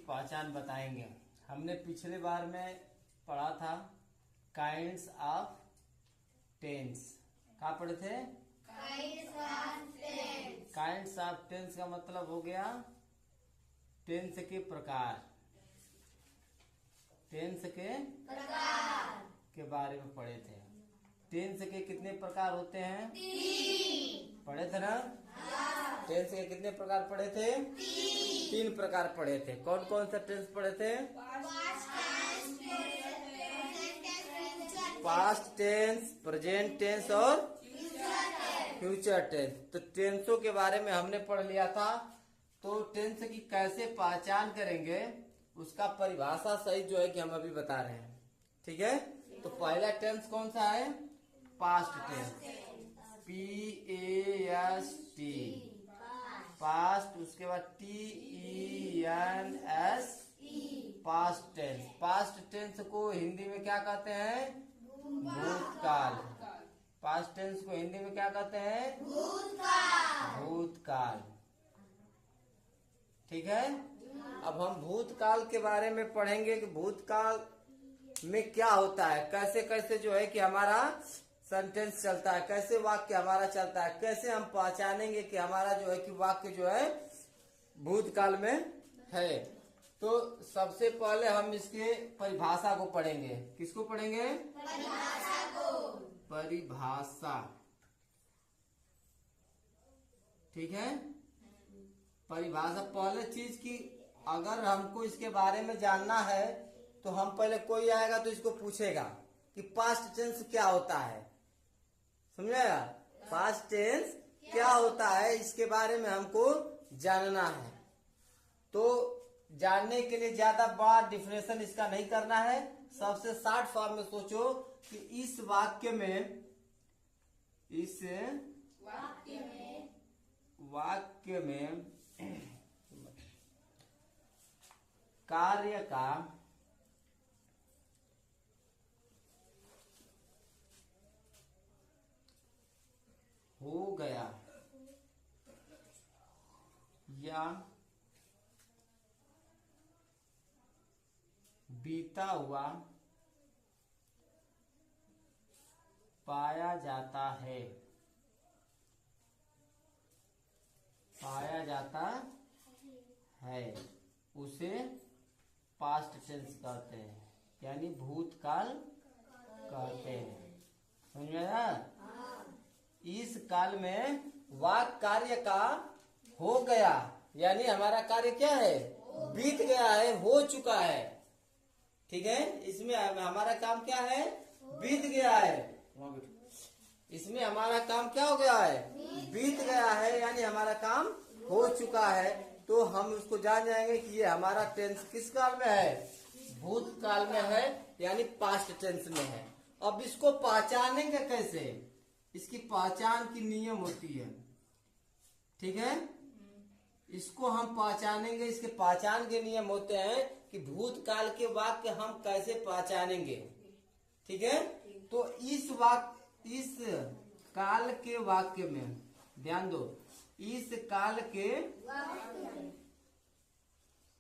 पहचान बताएंगे। हमने पिछले बार में पढ़ा था काइंड्स ऑफ टेंस। कहाँ पढ़े थे? काइंड्स ऑफ टेंस का मतलब हो गया टेंस के प्रकार। टेंस के बारे में पढ़े थे। टेंस के कितने प्रकार होते हैं? 3 पढ़े थे ना? टेंस के कितने प्रकार पढ़े थे? 3 प्रकार पढ़े थे। कौन कौन सा टेंस पढ़े थे? पास्ट टेंस, प्रेजेंट टेंस और फ्यूचर टेंस। तो टेंसों के बारे में हमने पढ़ लिया था। तो टेंस की कैसे पहचान करेंगे उसका परिभाषा सही जो है कि हम अभी बता रहे हैं। ठीक है, तो पहला टेंस कौन सा है? Past tense, PAST past. उसके बाद TENS past tense. Past tense को हिंदी में क्या कहते हैं? भूतकाल। पास्ट टेंस को हिंदी में क्या कहते हैं? भूतकाल। ठीक है, अब हम भूतकाल के बारे में पढ़ेंगे कि भूतकाल में क्या होता है, कैसे कैसे जो है कि हमारा सेंटेंस चलता है, कैसे वाक्य हमारा चलता है, कैसे हम पहचानेंगे कि हमारा जो है कि वाक्य जो है भूतकाल में है। तो सबसे पहले हम इसके परिभाषा को पढ़ेंगे। किसको पढ़ेंगे? परिभाषा। ठीक है, परिभाषा पहले चीज की अगर हमको इसके बारे में जानना है तो हम पहले कोई आएगा तो इसको पूछेगा कि पास्ट टेंस क्या होता है। समझेगा? पास्ट टेंस क्या होता है इसके बारे में हमको जानना है। तो जानने के लिए ज्यादा बड़ा डिफिनेशन इसका नहीं करना है। सबसे शॉर्ट फॉर्म में सोचो कि इस वाक्य में कार्य का हो गया या बीता हुआ पाया जाता है। उसे पास्ट टेंस कहते हैं, यानी भूतकाल कहते हैं। समझ में आया? इस काल में वाक कार्य का हो गया, यानी हमारा कार्य क्या है? बीत गया है, हो चुका है। ठीक है, इसमें हमारा काम क्या है? बीत गया है। इसमें हमारा काम क्या हो गया है? बीत गया है, यानी हमारा काम हो चुका है। तो हम उसको जान जाएंगे कि ये हमारा टेंस किस काल में है? भूतकाल में है, यानी पास्ट टेंस में है। अब इसको पहचानेंगे कैसे? इसकी पहचान की नियम होती है। ठीक है, इसको हम पहचानेंगे। इसके पहचान के नियम होते हैं कि भूतकाल के वाक्य हम कैसे पहचानेंगे। ठीक है, तो इस काल के वाक्य में ध्यान दो। इस काल के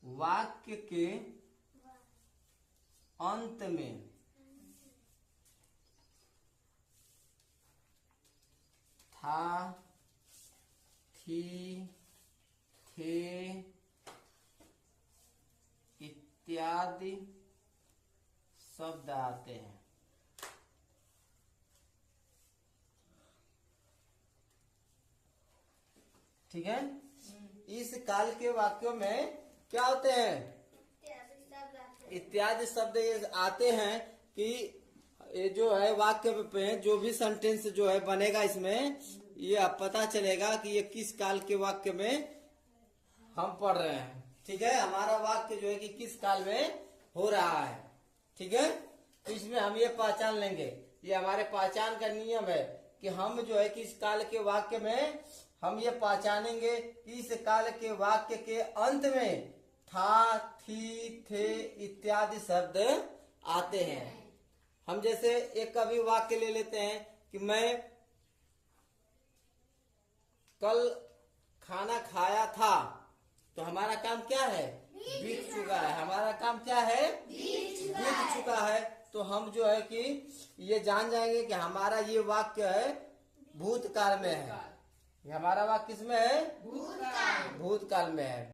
वाक्य के अंत में था, थी, थे इत्यादि शब्द आते हैं। ठीक है, इस काल के वाक्यों में क्या होते हैं? इत्यादि शब्द ये आते हैं कि ये जो है वाक्य पे जो भी सेंटेंस जो है बनेगा, इसमें ये पता चलेगा कि ये किस काल के वाक्य में हम पढ़ रहे हैं। ठीक है, हमारा वाक्य जो है कि किस काल में हो रहा है। ठीक है, तो इसमें हम ये पहचान लेंगे। ये हमारे पहचान का नियम है कि हम जो है कि इस काल के वाक्य में हम ये पहचानेंगे। इस काल के वाक्य के अंत में था, थी, थे इत्यादि शब्द आते हैं। हम जैसे एक कभी वाक्य ले लेते हैं कि मैं कल खाना खाया था, तो हमारा काम क्या है? बीत चुका है। हमारा काम क्या है? बीत चुका है। तो हम जो है कि ये जान जाएंगे कि हमारा ये वाक्य है भूतकाल में है। ये हमारा वाक्य किसमें है? भूतकाल में है।